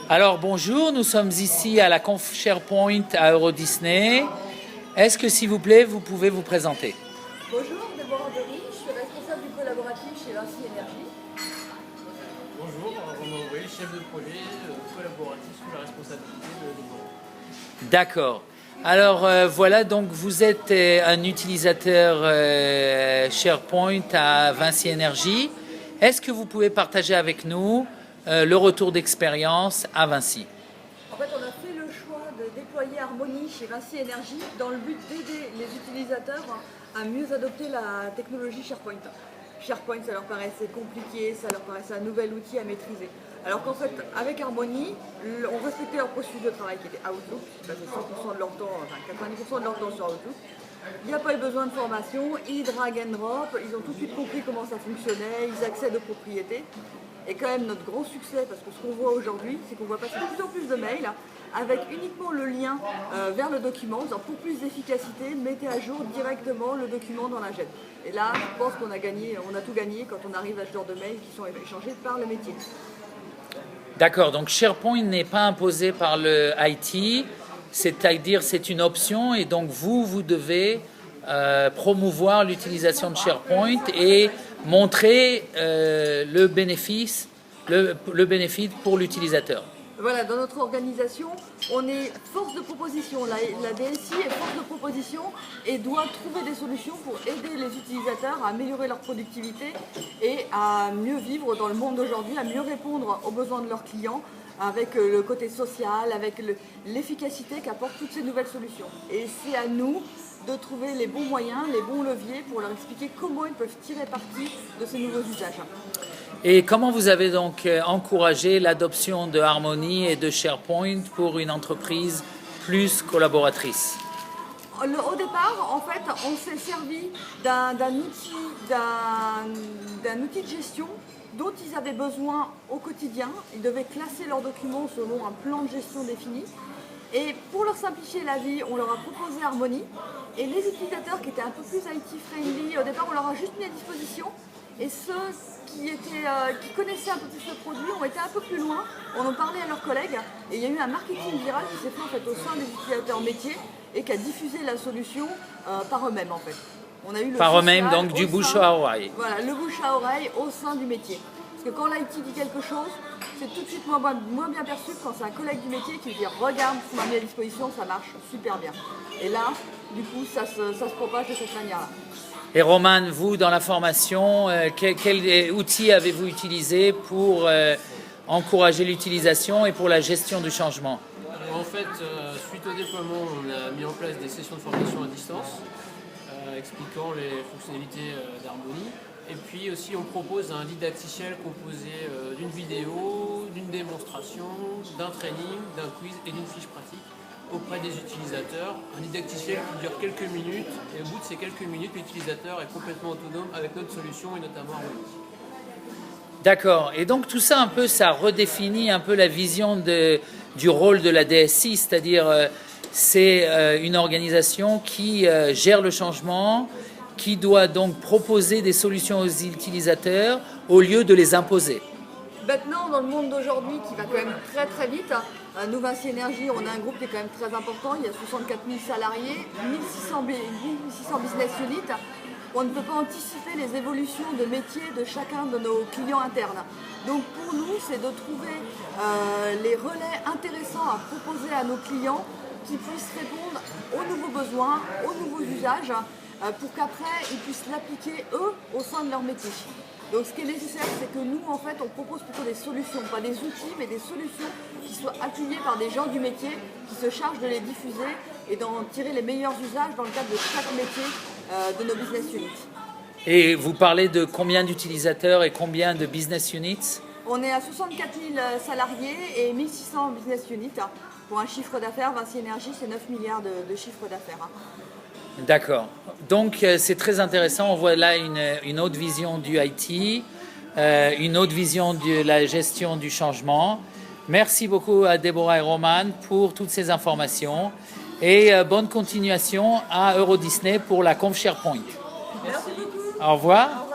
Alors bonjour, nous sommes ici à la Conf SharePoint à Euro Disney. Est-ce que s'il vous plaît, vous pouvez vous présenter? Bonjour, Déborah Dery, je suis responsable du collaboratif chez Vinci Énergie. Bonjour, Romain Aubry, chef de projet collaboratif sous la responsabilité de Déborah. D'accord. Alors voilà, donc vous êtes un utilisateur SharePoint à Vinci Énergie. Est-ce que vous pouvez partager avec nous le retour d'expérience à Vinci? En fait, on a fait le choix de déployer Harmony chez Vinci Énergie dans le but d'aider les utilisateurs à mieux adopter la technologie SharePoint. SharePoint, ça leur paraissait compliqué, ça leur paraissait un nouvel outil à maîtriser. Alors qu'en fait, avec Harmony, on respectait leur processus de travail qui était Outlook, ils passaient 100% de leur temps, enfin 90% de leur temps sur Outlook. Il n'y a pas eu besoin de formation, ils drag and drop, ils ont tout de suite compris comment ça fonctionnait, ils accèdent aux propriétés. Et quand même notre grand succès, parce que ce qu'on voit aujourd'hui, c'est qu'on voit passer de plus en plus de mails avec uniquement le lien vers le document. Pour plus d'efficacité, mettez à jour directement le document dans la l'agenda. Et là, je pense qu'on a gagné, on a tout gagné quand on arrive à ce genre de mails qui sont échangés par le métier. D'accord, donc SharePoint n'est pas imposé par le IT, c'est-à-dire c'est une option et donc vous devez promouvoir l'utilisation de SharePoint et montrer le bénéfice pour l'utilisateur. Voilà, dans notre organisation, on est force de proposition. La DSI est force de proposition et doit trouver des solutions pour aider les utilisateurs à améliorer leur productivité et à mieux vivre dans le monde d'aujourd'hui, à mieux répondre aux besoins de leurs clients avec le côté social, avec l'efficacité qu'apportent toutes ces nouvelles solutions. Et c'est à nous de trouver les bons moyens, les bons leviers pour leur expliquer comment ils peuvent tirer parti de ces nouveaux usages. Et comment vous avez donc encouragé l'adoption de Harmony et de SharePoint pour une entreprise plus collaboratrice? Au départ, en fait, on s'est servi d'un outil de gestion dont ils avaient besoin au quotidien. Ils devaient classer leurs documents selon un plan de gestion défini. Et pour leur simplifier la vie, on leur a proposé Harmony. Et les utilisateurs qui étaient un peu plus IT-friendly, au départ, on leur a juste mis à disposition. Et ceux qui connaissaient un peu plus le produit ont été un peu plus loin, on en parlait à leurs collègues. Et il y a eu un marketing viral qui s'est fait en fait, au sein des utilisateurs métiers et qui a diffusé la solution par eux-mêmes en fait. On a eu le par eux-mêmes, donc du bouche à oreille. Voilà, le bouche à oreille au sein du métier. Parce que quand l'IT dit quelque chose, c'est tout de suite moins bien perçu que quand c'est un collègue du métier qui dit « Regarde, ce qu'on m'a mis à disposition, ça marche super bien ». Et là, du coup, ça se propage de cette manière-là. Et Roman, vous, dans la formation, quel outil avez-vous utilisé pour encourager l'utilisation et pour la gestion du changement? En fait, suite au déploiement, on a mis en place des sessions de formation à distance, expliquant les fonctionnalités d'Harmony. Et puis aussi, on propose un didacticiel composé d'une vidéo, d'une démonstration, d'un training, d'un quiz et d'une fiche pratique auprès des utilisateurs. Un didacticiel qui dure quelques minutes et au bout de ces quelques minutes, l'utilisateur est complètement autonome avec notre solution et notamment Harmony. D'accord. Et donc tout ça, un peu, ça redéfinit un peu la vision du rôle de la DSI, c'est-à-dire c'est une organisation qui gère le changement, qui doit donc proposer des solutions aux utilisateurs au lieu de les imposer. Maintenant, dans le monde d'aujourd'hui qui va quand même très très vite, nous Vinci Énergie, on a un groupe qui est quand même très important, il y a 64 000 salariés, 1600 business units. On ne peut pas anticiper les évolutions de métier de chacun de nos clients internes. Donc pour nous, c'est de trouver les relais intéressants à proposer à nos clients qui puissent répondre aux nouveaux besoins, aux nouveaux usages, pour qu'après ils puissent l'appliquer eux au sein de leur métier. Donc ce qui est nécessaire, c'est que nous, en fait, on propose plutôt des solutions, pas des outils, mais des solutions qui soient appuyées par des gens du métier, qui se chargent de les diffuser et d'en tirer les meilleurs usages dans le cadre de chaque métier de nos business units. Et vous parlez de combien d'utilisateurs et combien de business units? On est à 64 000 salariés et 1600 business units. Pour un chiffre d'affaires, Vinci Énergie, c'est 9 milliards de chiffre d'affaires. D'accord. Donc c'est très intéressant. On voit là une autre vision du IT, une autre vision de la gestion du changement. Merci beaucoup à Déborah et Roman pour toutes ces informations et bonne continuation à Euro Disney pour la Conf SharePoint. Merci beaucoup. Au revoir.